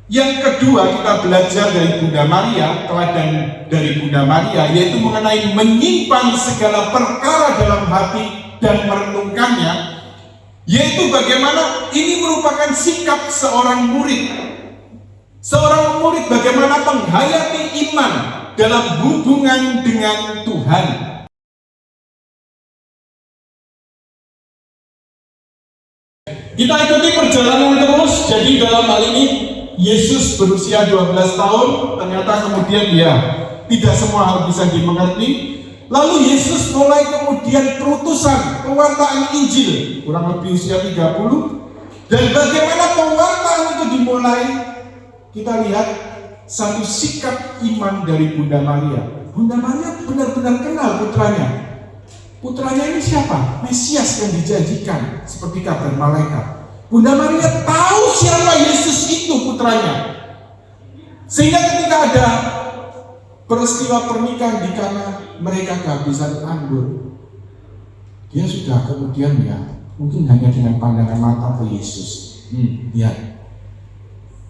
Yang kedua, kita belajar dari Bunda Maria, teladan dari Bunda Maria, yaitu mengenai menyimpan segala perkara dalam hati dan merenungkannya, yaitu bagaimana ini merupakan sikap seorang murid. Seorang murid bagaimana menghayati iman dalam hubungan dengan Tuhan. Kita ikuti perjalanan terus. Jadi dalam hal ini Yesus berusia 12 tahun, ternyata kemudian dia tidak semua hal bisa dimengerti. Lalu Yesus mulai kemudian perutusan pewartaan Injil, kurang lebih usia 30. Dan bagaimana pewartaan itu dimulai? Kita lihat satu sikap iman dari Bunda Maria. Bunda Maria benar-benar kenal putranya. Putranya ini siapa? Mesias yang dijanjikan, seperti kabar malaikat. Bunda Maria tahu siapa Yesus itu putranya. Sehingga ketika ada peristiwa pernikahan di Kana, mereka kehabisan anggur. Dia sudah kemudian mungkin hanya dengan pandangan mata ke Yesus. Lihat.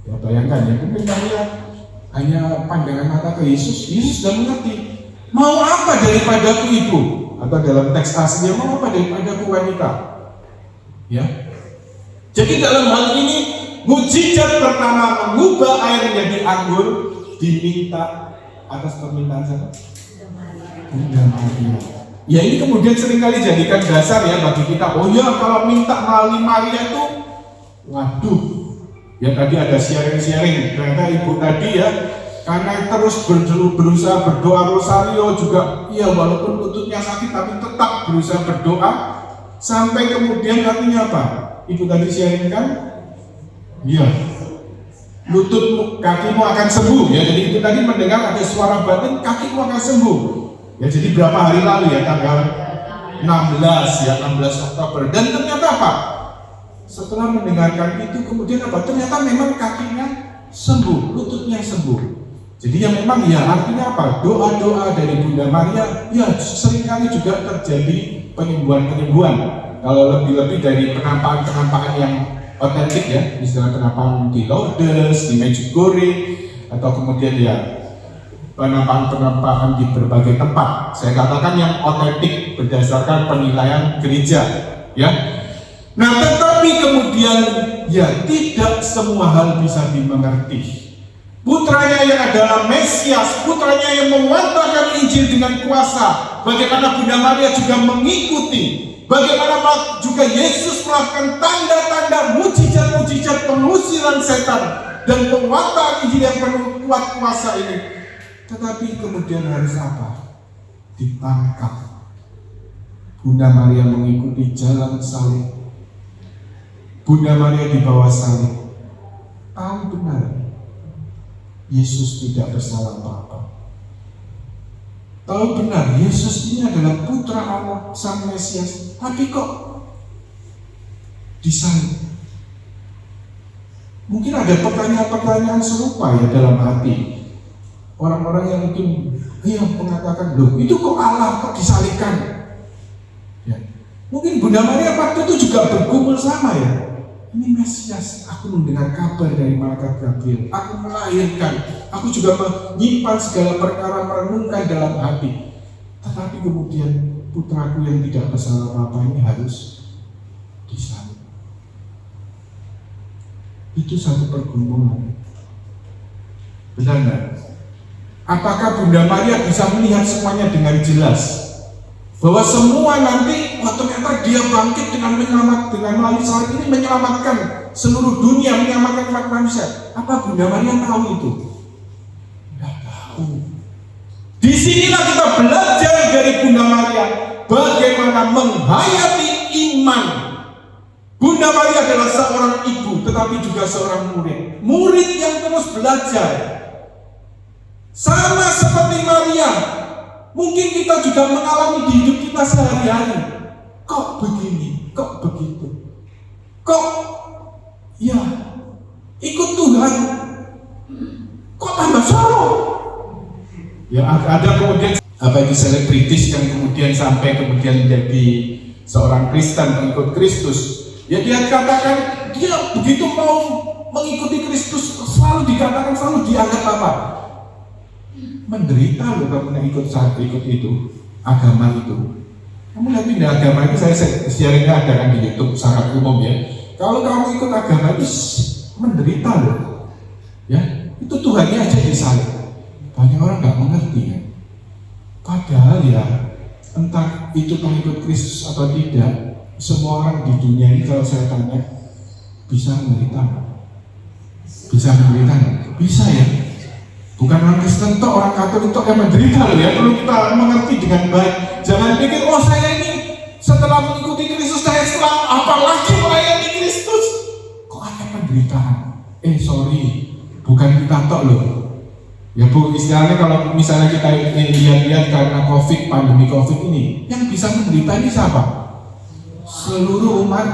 Ya bayangkan ya, mungkin Maria hanya pandangan mata ke Yesus. Yesus sudah mengerti. Mau apa daripadaku ibu? Atau dalam teks aslinya, mau apa daripadaku wanita? Ya. Jadi dalam hal ini mukjizat pertama mengubah air menjadi anggur diminta atas permintaan siapa? Bunda Maria. Ya ini kemudian seringkali jadikan dasar ya bagi kita. Oh ya, kalau minta melalui Maria itu, waduh. Ya tadi ada sharing-sharing. Ternyata ibu tadi ya, karena terus berusaha berdoa rosario juga. Ya walaupun lututnya sakit tapi tetap berusaha berdoa. Sampai kemudian artinya apa? Ibu tadi sharing kan? Iya. Lututmu, kakimu akan sembuh ya. Jadi itu tadi mendengar ada suara batin, kakimu akan sembuh. Ya jadi berapa hari lalu ya, tanggal 16 Oktober. Dan ternyata apa? Setelah mendengarkan itu kemudian apa? Ternyata memang kakinya sembuh, lututnya sembuh. Jadi yang memang ya artinya apa? Doa-doa dari Bunda Maria ya seringkali juga terjadi penyembuhan-penyembuhan. Kalau lebih-lebih dari penampakan-penampakan yang otentik ya, misalnya penampakan di Lourdes, di Medjugorje, atau kemudian ya penampakan-penampakan di berbagai tempat. Saya katakan yang otentik berdasarkan penilaian gereja, ya. Nah, tetapi kemudian ya tidak semua hal bisa dimengerti. Putranya yang adalah Mesias, putranya yang mewartakan Injil dengan kuasa. Bagaimana Bunda Maria juga mengikuti. Bagaimana juga Yesus melakukan tanda-tanda mujizat-mujizat pengusiran setan dan penguatan Injil yang penuh kuat kuasa ini. Tetapi kemudian harus apa? Ditangkap. Bunda Maria mengikuti jalan salib. Bunda Maria di bawah salib. Tahu benar Yesus tidak bersalah apa-apa. Tahu benar Yesus ini adalah putra Allah, Sang Mesias, tapi kok disalib? Mungkin ada pertanyaan-pertanyaan serupa ya dalam hati orang-orang yang mungkin mengatakan, loh itu kok Allah kok disalibkan? Ya. Mungkin Bunda Maria waktu itu juga bergumul sama ya. Ini Mesias, aku mendengar kabar dari malaikat Gabriel, aku melahirkan, aku juga menyimpan segala perkara, merenungkan dalam hati. Tetapi kemudian putraku yang tidak bersalah apa-apa ini harus disalib. Itu satu pergumulan. Benar nggak? Apakah Bunda Maria bisa melihat semuanya dengan jelas? Bahwa semua nanti ternyata dia bangkit dengan melalui salib ini menyelamatkan seluruh dunia, menyelamatkan umat manusia. Apa Bunda Maria tahu itu? Tidak tahu. Disinilah kita belajar dari Bunda Maria bagaimana menghayati iman. Bunda Maria adalah seorang ibu, tetapi juga seorang murid. Murid yang terus belajar. Sama seperti Maria. Mungkin kita juga mengalami di hidup kita sehari-hari. Kok begini? Kok begitu? Kok ya ikut Tuhan? Kok tambah sorrow? Ya ada kemudian apa itu selebritis yang kemudian sampai kemudian menjadi seorang Kristen, pengikut Kristus. Ya dia katakan dia begitu mau mengikuti Kristus selalu dikatakan, selalu dianggap apa? Menderita loh kamu ikut itu agama itu. Kamu lihat pindah agama itu, saya sharingnya ada kan di YouTube sangat umum ya. Kalau kamu ikut agama itu menderita loh, ya itu Tuhannya aja disalib. Banyak orang nggak mengerti ya. Padahal ya entah itu pengikut Kristus atau tidak, semua orang di dunia ini kalau saya tanya bisa menderita nggak? Bisa menderita nggak? Bisa ya. Bukan orang Kristen toh, orang Katolik toh yang menderita loh ya. Perlu kita mengerti dengan baik. Jangan pikir oh saya ini setelah mengikuti Kristus saya selalu apalagi melayani Kristus. Kok ada penderitaan? Sorry, bukan kita toh loh. Ya Bu, istilahnya kalau misalnya kita lihat karena COVID, pandemi COVID ini, yang bisa menderita ini siapa? Seluruh umat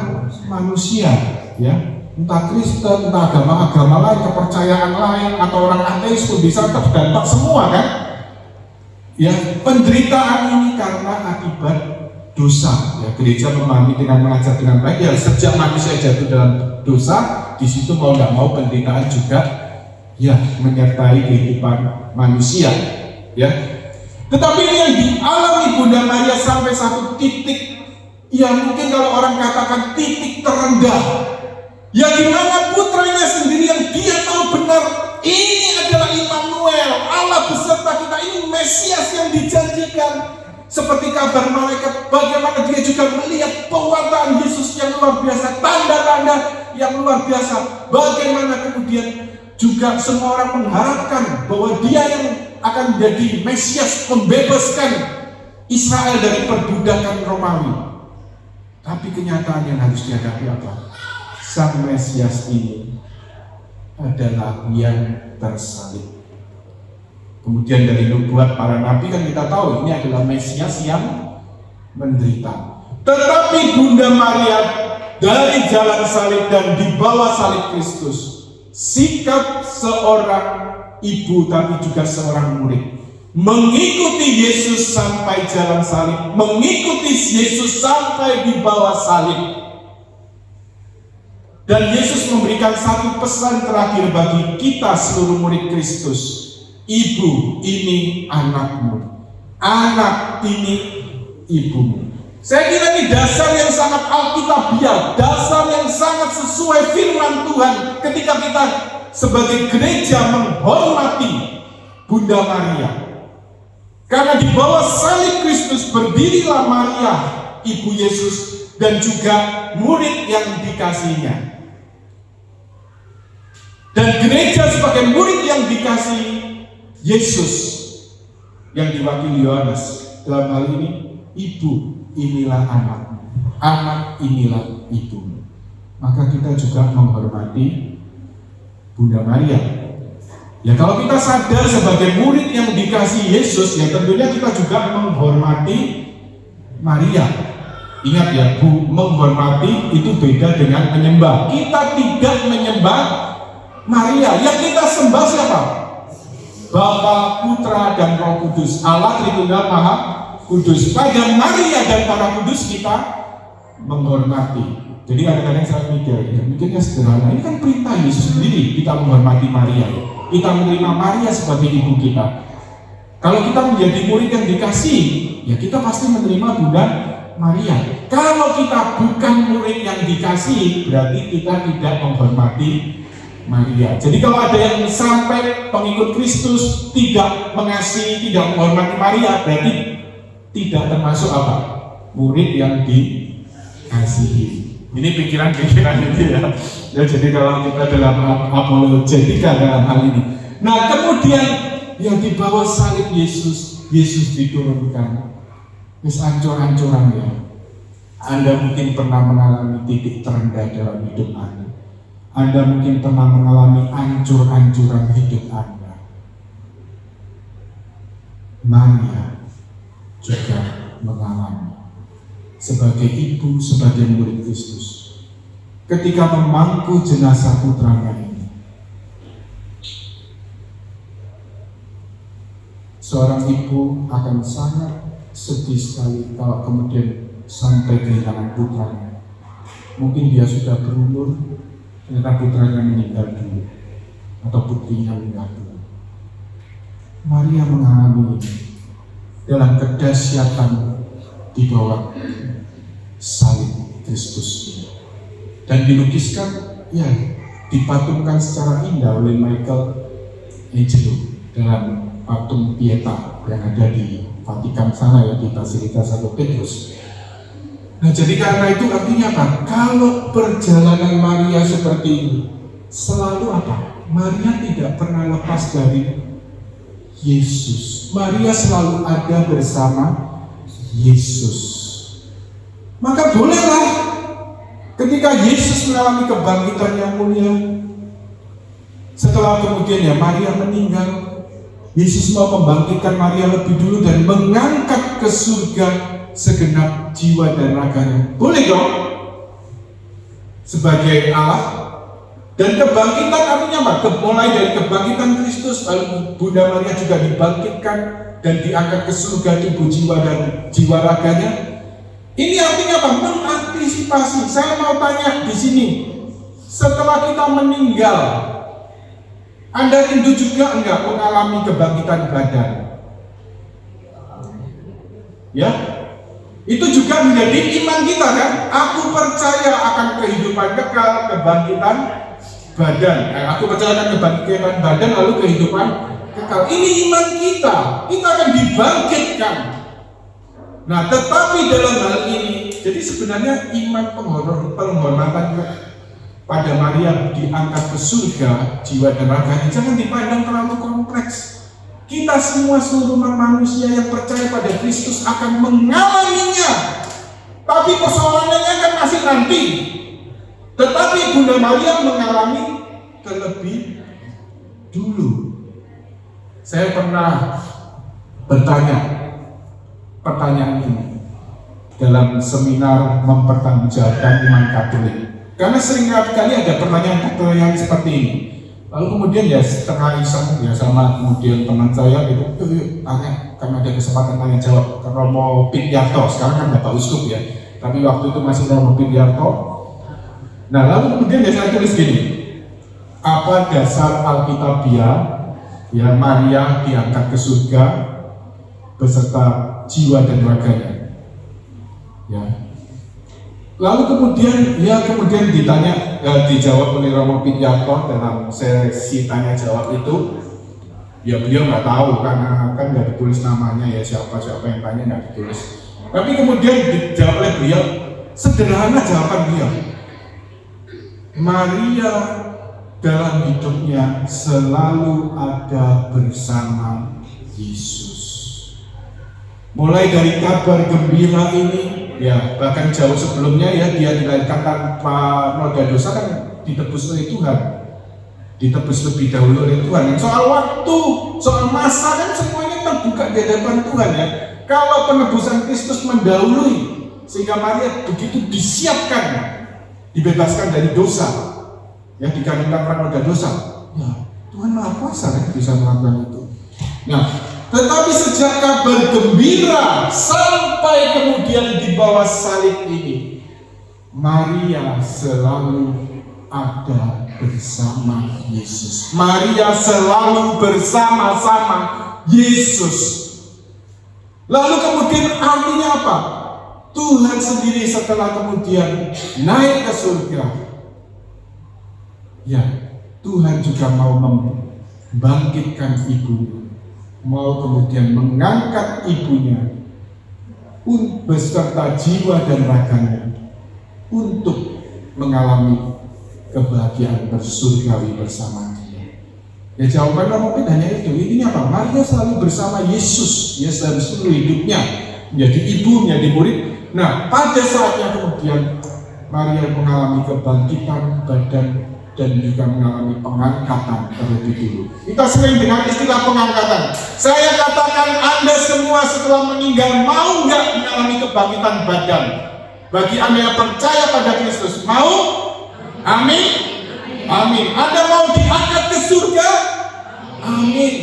manusia, ya. Entah Kristen, entah agama-agama lain, kepercayaan lain, atau orang ateis pun bisa terdampak semua kan? Ya, penderitaan ini karena akibat dosa. Ya, gereja memahami dengan mengajar dengan baik. Ya, sejak manusia jatuh dalam dosa, di situ mau tidak mau penderitaan juga ya menyertai kehidupan manusia. Ya, tetapi yang dialami Bunda Maria sampai satu titik, ya mungkin kalau orang katakan titik terendah. Ya dimana putranya sendiri yang dia tahu benar ini adalah Immanuel, Allah beserta kita, ini Mesias yang dijanjikan. Seperti kabar malaikat, bagaimana dia juga melihat pewartaan Yesus yang luar biasa, tanda-tanda yang luar biasa. Bagaimana kemudian juga semua orang mengharapkan bahwa dia yang akan menjadi Mesias, membebaskan Israel dari perbudakan Romawi. Tapi kenyataan yang harus dihadapi apa? Sang Mesias ini adalah yang tersalib. Kemudian dari nubuat para nabi kan kita tahu ini adalah Mesias yang menderita. Tetapi Bunda Maria dari jalan salib dan di bawah salib Kristus, sikap seorang ibu tapi juga seorang murid, mengikuti Yesus sampai jalan salib, mengikuti Yesus sampai di bawah salib. Dan Yesus memberikan satu pesan terakhir bagi kita seluruh murid Kristus. Ibu, ini anakmu. Anak, ini ibumu. Saya kira ini dasar yang sangat alkitabiah, dasar yang sangat sesuai firman Tuhan ketika kita sebagai gereja menghormati Bunda Maria. Karena di bawah salib Kristus berdirilah Maria, ibu Yesus, dan juga murid yang dikasihinya. Dan gereja sebagai murid yang dikasihi Yesus yang diwakili Yohanes dalam hal ini, ibu inilah anakmu, anak inilah ibumu. Maka kita juga menghormati Bunda Maria. Ya kalau kita sadar sebagai murid yang dikasihi Yesus, ya tentunya kita juga menghormati Maria. Ingat ya, menghormati itu beda dengan menyembah. Kita tidak menyembah Maria, yang kita sembah siapa? Bapa, Putra, dan Roh Kudus, Allah Tritunggal Maha Kudus. Pada Maria dan para kudus kita menghormati. Jadi kadang-kadang saya mikir, ya mungkinnya sederhana, ini kan perintah Yesus sendiri, kita menghormati Maria. Kita menerima Maria sebagai ibu kita. Kalau kita menjadi murid yang dikasihi, ya kita pasti menerima Bunda Maria. Kalau kita bukan murid yang dikasihi, berarti kita tidak menghormati Maria. Jadi kalau ada yang sampai pengikut Kristus tidak mengasihi, tidak menghormati Maria, berarti tidak termasuk apa? Murid yang dikasihi. Ini pikiran-pikiran itu ya. Ya jadi kalau kita dalam apologetika dalam hal ini. Nah kemudian yang di bawah salib Yesus diturunkan. Wis ancur-ancuran ya. Anda mungkin pernah mengalami titik terendah dalam hidup Anda. Anda mungkin pernah mengalami ancur-ancuran hidup Anda. Maria juga mengalami sebagai ibu, sebagai murid Kristus. Ketika memangku jenazah putranya ini, seorang ibu akan sangat sedih sekali kalau kemudian sampai kehilangan putranya. Mungkin dia sudah berumur ternyata putranya meninggal dulu atau putrinya meninggal dulu. Maria mengalami ini dalam kedahsyatan di bawah salib Kristus ini. Dan dilukiskan, ya, dipatungkan secara indah oleh Michelangelo dalam patung Pieta yang ada di Vatikan sana, ya, di Basilika Santo Petrus. Nah, jadi karena itu artinya apa? Kalau perjalanan Maria seperti ini, selalu apa? Maria tidak pernah lepas dari Yesus. Maria selalu ada bersama Yesus. Maka bolehlah ketika Yesus mengalami kebangkitan yang mulia, setelah kemudian ya Maria meninggal, Yesus mau membangkitkan Maria lebih dulu dan mengangkat ke surga segenap jiwa dan raganya. Boleh dong? Sebagai Allah. Dan kebangkitan artinya apa? Mulai dari kebangkitan Kristus, lalu Bunda Maria juga dibangkitkan dan diangkat ke surga tubuh jiwa dan jiwa raganya. Ini artinya apa? Mengantisipasi. Saya mau tanya di sini, setelah kita meninggal, Anda rindu juga enggak mengalami kebangkitan badan? Ya, itu juga menjadi iman kita, kan? Aku percaya akan kehidupan kekal, kebangkitan badan. Aku percaya akan kebangkitan badan lalu kehidupan kekal. Ini iman kita. Kita akan dibangkitkan. Nah, tetapi dalam hal ini, jadi sebenarnya iman penghormatan pada Maria diangkat ke surga jiwa dan raganya jangan dipandang terlalu kompleks. Kita semua seluruh manusia yang percaya pada Kristus akan mengalaminya. Tapi persoalannya kan masih nanti. Tetapi Bunda Maria mengalami terlebih dulu. Saya pernah bertanya pertanyaan ini dalam seminar mempertanggungjawabkan iman Katolik. Karena sering kali ada pertanyaan seperti ini. Lalu kemudian ya setengah iseng ya sama kemudian teman saya gitu, tanya, karena ada kesempatan tanya jawab ke Romo Pityarto, sekarang kan Bapak Uskup ya, tapi waktu itu masih Romo Pityarto. Nah lalu kemudian ya saya tulis gini, apa dasar Alkitabiah ya Maria diangkat ke surga beserta jiwa dan raganya? Ya. Lalu kemudian ditanya, dijawab oleh Romo Pityarto dalam sesi tanya jawab itu. Ya beliau nggak tahu karena kan nggak ditulis namanya ya, siapa yang tanya nggak ditulis. Tapi kemudian dijawab oleh beliau, sederhana jawaban beliau. Maria dalam hidupnya selalu ada bersama Yesus. Mulai dari kabar gembira ini, ya bahkan jauh sebelumnya ya dia dilahirkan tanpa noda dosa kan ditebus oleh Tuhan, ditebus lebih dahulu oleh Tuhan. Soal waktu, soal masa kan semuanya terbuka di hadapan Tuhan ya. Kalau penebusan Kristus mendahului sehingga Maria begitu disiapkan, dibebaskan dari dosa, ya dikandungkan noda dosa. Ya Tuhan Maha Kuasa kan bisa melakukan itu. Nah, tetapi sejak kabar gembira sampai kemudian di bawah salib ini, Maria selalu ada bersama Yesus. Maria selalu bersama-sama Yesus. Lalu kemudian artinya apa? Tuhan sendiri setelah kemudian naik ke surga, ya Tuhan juga mau membangkitkan ibunya, mau kemudian mengangkat ibunya beserta jiwa dan raganya untuk mengalami kebahagiaan bersurgawi bersama dia. Ya jawabannya mungkin hanya itu. Intinya apa? Maria selalu bersama Yesus, ya dalam seluruh hidupnya, menjadi ibu, menjadi murid. Nah, pada saatnya kemudian Maria mengalami kebangkitan badan dan juga mengalami pengangkatan terlebih dulu. Kita sering dengar istilah pengangkatan. Saya katakan Anda semua setelah meninggal mau nggak mengalami kebangkitan badan? Bagi Anda yang percaya pada Kristus, mau? Amin. Amin. Anda mau diangkat ke surga? Amin.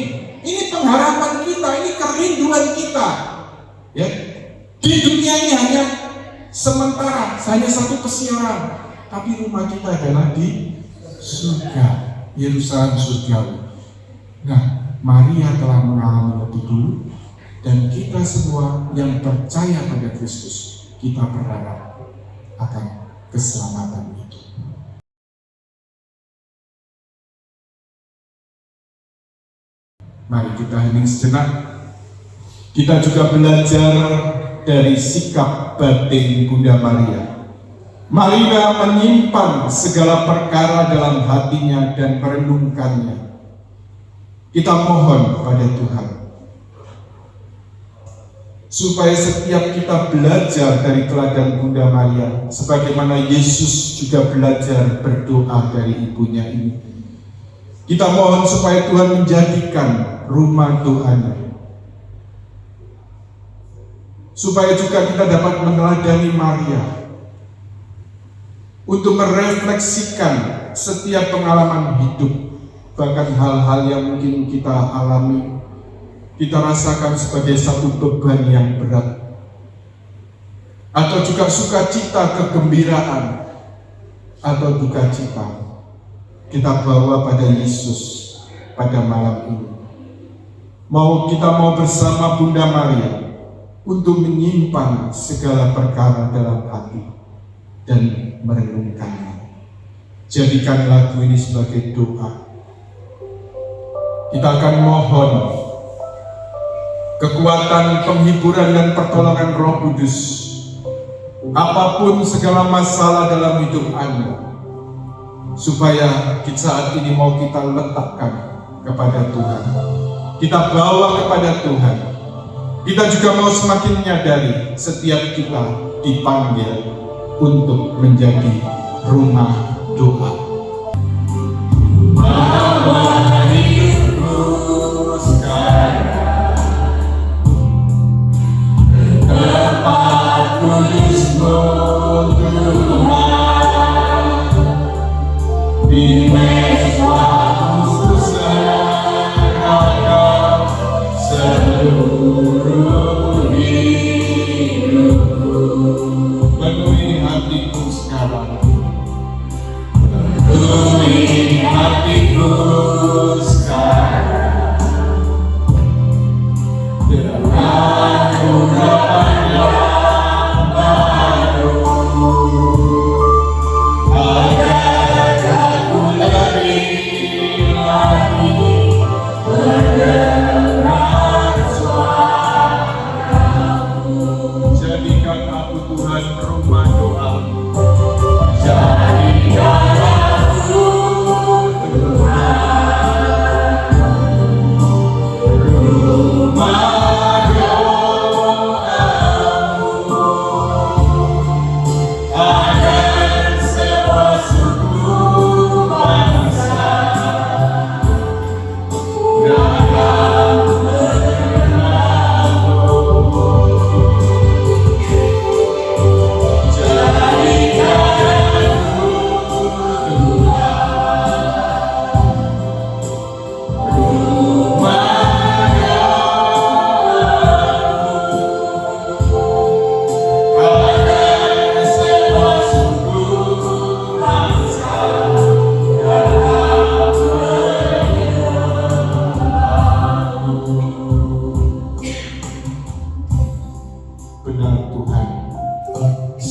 Ini pengharapan kita, ini kerinduan kita. Ya. Di dunia ini hanya sementara, hanya satu kesiaran. Tapi rumah kita adalah di surga, Yerusalem surgawi. Nah, Maria telah mengalami lebih dulu, dan kita semua yang percaya pada Kristus, kita berharap akan keselamatan itu. Mari kita hening sejenak. Kita juga belajar dari sikap batin Bunda Maria. Maria menyimpan segala perkara dalam hatinya dan merenungkannya. Kita mohon pada Tuhan supaya setiap kita belajar dari teladan Bunda Maria, sebagaimana Yesus juga belajar berdoa dari ibunya ini. Kita mohon supaya Tuhan menjadikan rumah doanya, supaya juga kita dapat meneladani Maria untuk merefleksikan setiap pengalaman hidup, bahkan hal-hal yang mungkin kita alami, kita rasakan sebagai satu beban yang berat, atau juga sukacita, kegembiraan, atau duka cita, kita bawa pada Yesus pada malam ini. Kita mau bersama Bunda Maria untuk menyimpan segala perkara dalam hati dan merenungkannya. Jadikan lagu ini sebagai doa. Kita akan mohon kekuatan, penghiburan, dan pertolongan Roh Kudus. Apapun segala masalah dalam hidup Anda, supaya saat ini mau kita letakkan kepada Tuhan, kita bawa kepada Tuhan. Kita juga mau semakin menyadari setiap kita dipanggil untuk menjadi rumah doa.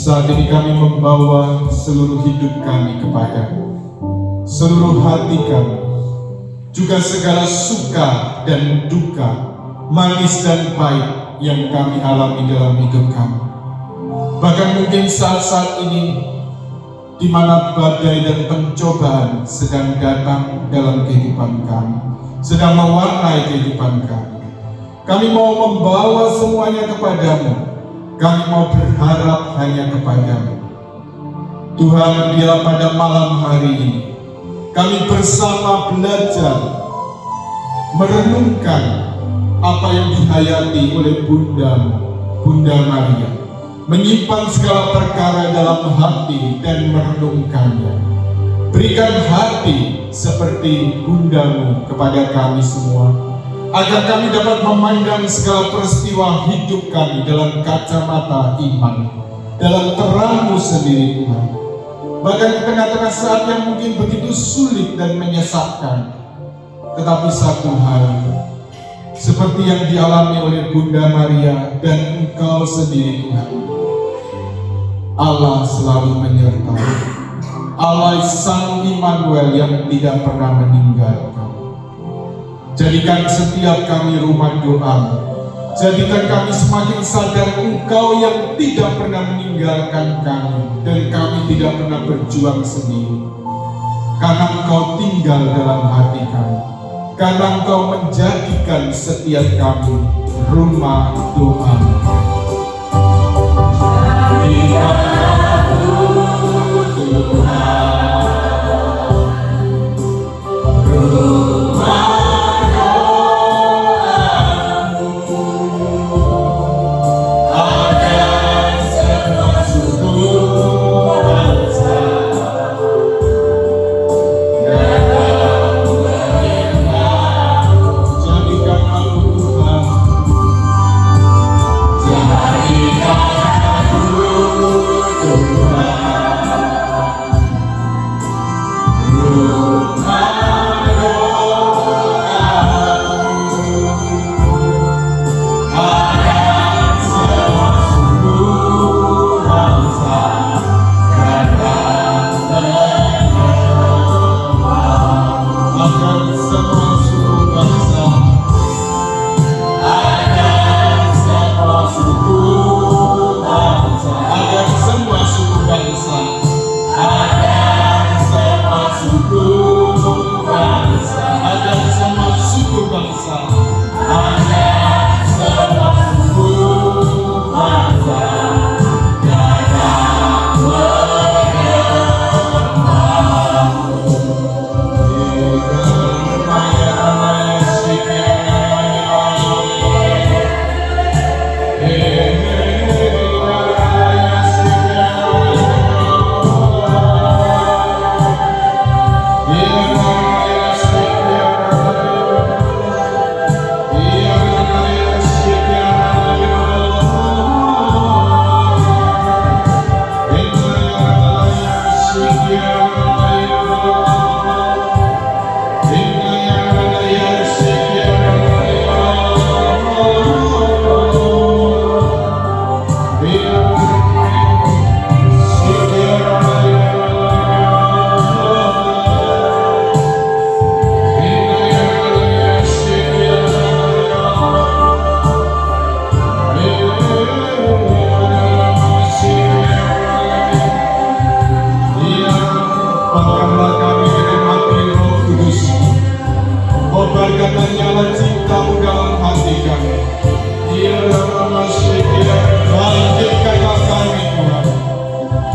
Saat ini kami membawa seluruh hidup kami kepada-Mu, seluruh hati kami, juga segala suka dan duka, manis dan pahit yang kami alami dalam hidup kami. Bahkan mungkin saat-saat ini, di mana badai dan pencobaan sedang datang dalam kehidupan kami, sedang mewarnai kehidupan kami. Kami mau membawa semuanya kepada-Mu. Kami mau berharap hanya kepada-Mu. Tuhan, biarlah pada malam hari ini kami bersama belajar merenungkan apa yang dihayati oleh Bunda Maria, menyimpan segala perkara dalam hati dan merenungkannya. Berikan hati seperti Bunda-Mu kepada kami semua, agar kami dapat memandang segala peristiwa hidup kami dalam kacamata iman, dalam terang-Mu sendiri Tuhan. Bahkan di tengah-tengah saat yang mungkin begitu sulit dan menyesatkan. Tetapi satu hal, seperti yang dialami oleh Bunda Maria dan Engkau sendiri Tuhan, Allah selalu menyertai. Allah Sang Immanuel yang tidak pernah meninggalkan. Jadikan setiap kami rumah doa. Jadikan kami semakin sadar Engkau yang tidak pernah meninggalkan kami, dan kami tidak pernah berjuang sendiri. Karena Engkau tinggal dalam hati kami. Karena Engkau menjadikan setiap kami rumah doa.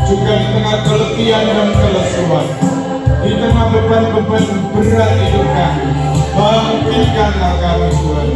Juga di tengah keletihan dan kelesuan, di tengah beban-beban berat hidup kami, bangkitkanlah kami Tuhan.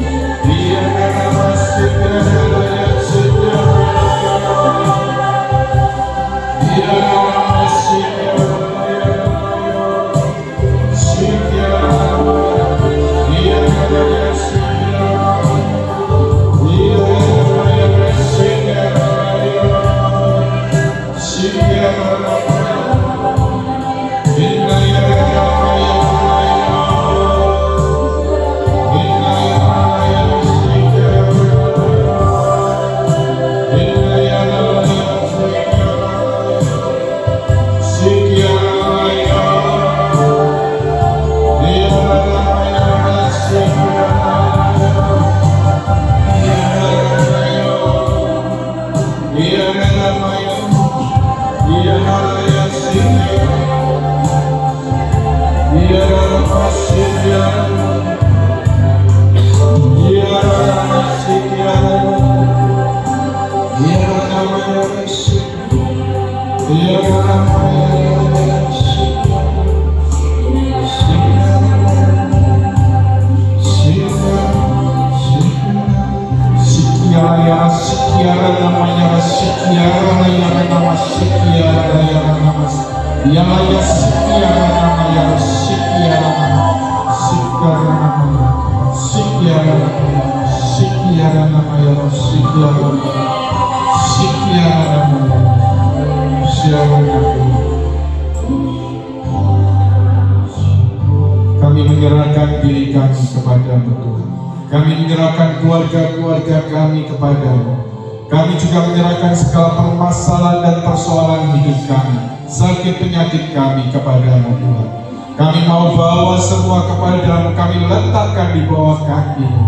kami menyerahkan diri kami kepadamu Tuhan. Kami menyerahkan keluarga-keluarga kami kepadamu. Kami juga menyerahkan segala permasalahan dan persoalan hidup kami, sakit penyakit kami kepadamu Tuhan. Kami mau bawa semua kepadamu, kami letakkan di bawah kaki-Mu.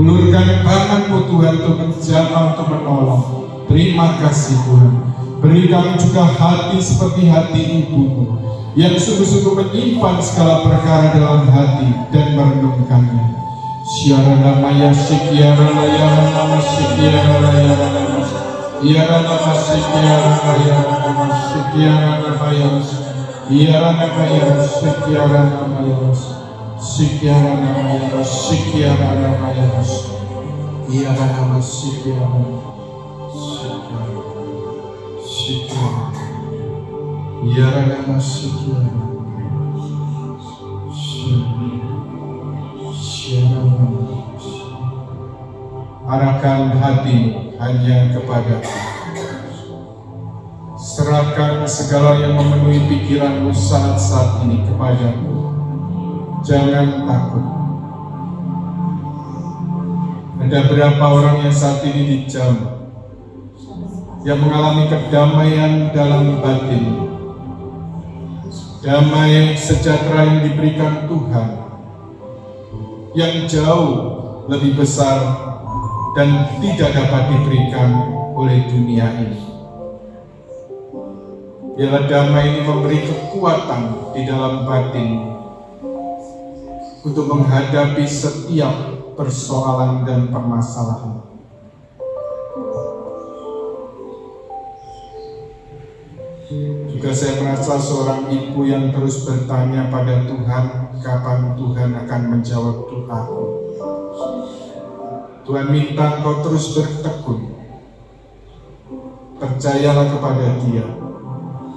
Ulurkan tangan-Mu Tuhan untuk menjamah, untuk menolong. Terima kasih Tuhan. Beri kami juga hati seperti hati ibumu, yang sungguh-sungguh menyimpan segala perkara dalam hati dan merenungkannya. Syarana maya sikiara layana nama sikiara layana nama iara nama sikiara layana nama sikiara nama yos iara nama yos sikiara nama yos sikiara nama yos sikiara nama yos iara nama sikiara sikiara iara nama sikiara. Arahkan hatimu hanya kepadaku. Serahkan segala yang memenuhi pikiranmu saat ini kepadaku. Jangan takut. Ada berapa orang yang saat ini dijamah, yang mengalami kedamaian dalam batin, damai sejahtera yang diberikan Tuhan, yang jauh lebih besar dan tidak dapat diberikan oleh dunia ini. Biarlah damai ini memberi kekuatan di dalam batin untuk menghadapi setiap persoalan dan permasalahan. Juga saya merasa seorang ibu yang terus bertanya pada Tuhan, kapan Tuhan akan menjawab doaku. Tuhan minta engkau terus bertekun. Percayalah kepada Dia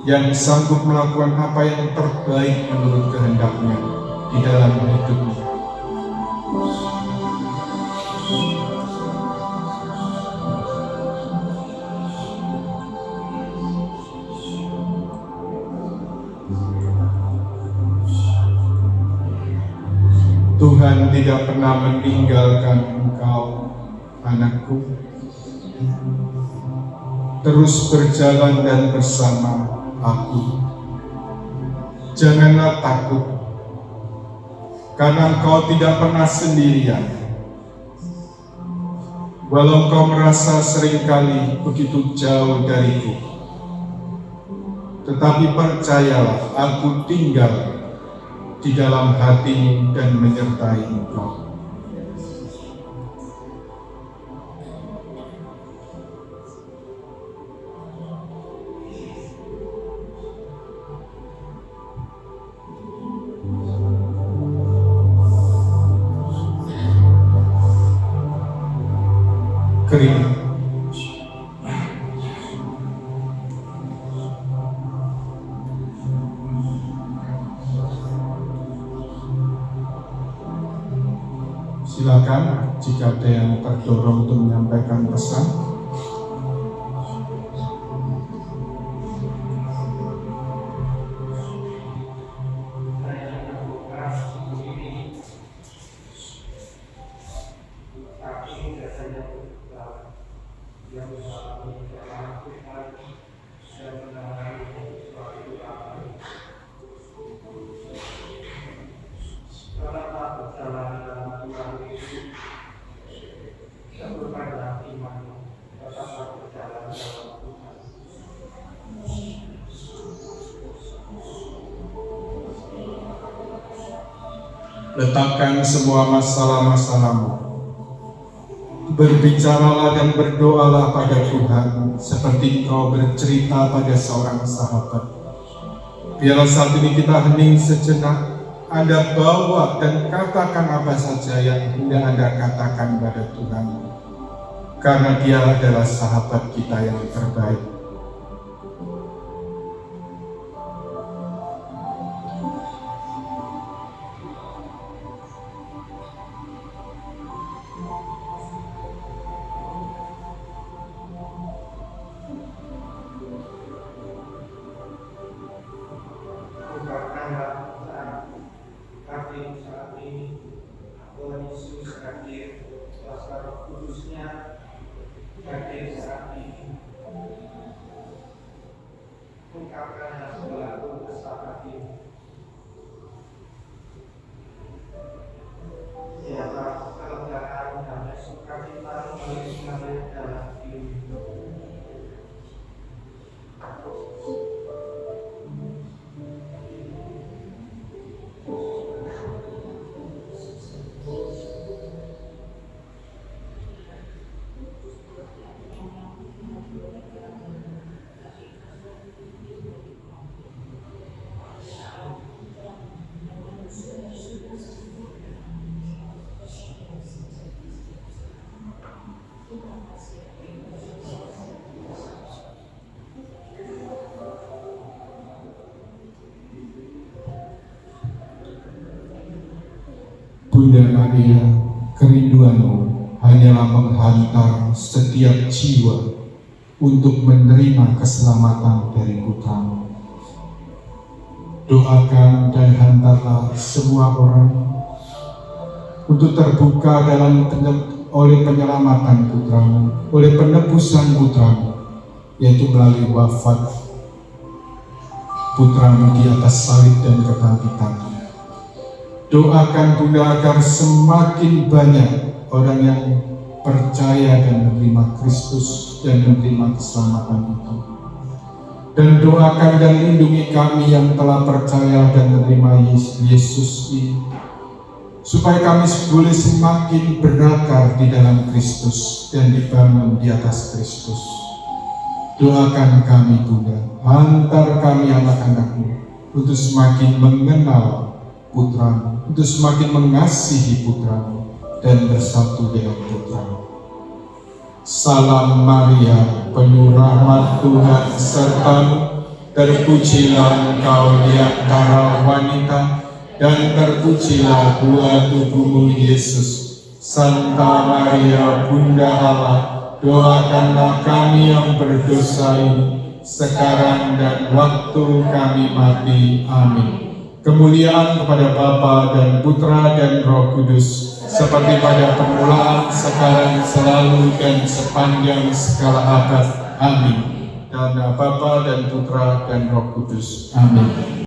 yang sanggup melakukan apa yang terbaik menurut kehendaknya di dalam hidupmu. Tuhan tidak pernah meninggalkan engkau, anakku. Terus berjalan dan bersama aku. Janganlah takut, karena engkau tidak pernah sendirian. Walau engkau merasa seringkali begitu jauh dariku, tetapi percayalah, aku tinggal di dalam hatimu dan menyertai engkau. Kering. Silakan jika ada yang terdorong untuk menyampaikan pesan. Letakkan semua masalah-masalahmu. Berbicaralah dan berdoalah pada Tuhan seperti engkau bercerita pada seorang sahabat. Biarlah saat ini kita hening sejenak. Anda bawa dan katakan apa saja yang hendak Anda katakan pada Tuhan, karena Dia adalah sahabat kita yang terbaik. Roh Kudusnya hadir saat ini. Ungkapkan segala kesalahan ini. Siapa kelembagaan damai sukacita mengalir dalam diri. Bunda Maria, kerinduanmu hanyalah menghantar setiap jiwa untuk menerima keselamatan dari Putramu. Doakan dan hantarlah semua orang untuk terbuka oleh penyelamatan Putramu, oleh penebusan Putramu, yaitu melalui wafat Putramu di atas salib dan kebangkitannya. Doakan Bunda agar semakin banyak orang yang percaya dan menerima Kristus dan menerima keselamatan itu. Dan doakan dan lindungi kami yang telah percaya dan menerima Yesus ini, supaya kami boleh semakin berakar di dalam Kristus dan dibangun di atas Kristus. Doakan kami Bunda, hantar kami anak-anakmu untuk semakin mengenal Putramu, untuk semakin mengasihi Putramu dan bersatu dengan Putramu. Salam Maria, penuh rahmat Tuhan sertamu, terpujilah engkau di antara wanita, dan terpujilah buah tubuhmu Yesus. Santa Maria, Bunda Allah, doakanlah kami yang berdosa ini, sekarang dan waktu kami mati. Amin. Kemuliaan kepada Bapa dan Putra dan Roh Kudus, seperti pada permulaan, sekarang, selalu, dan sepanjang segala abad. Amin. Karena Bapa dan Putra dan Roh Kudus. Amin.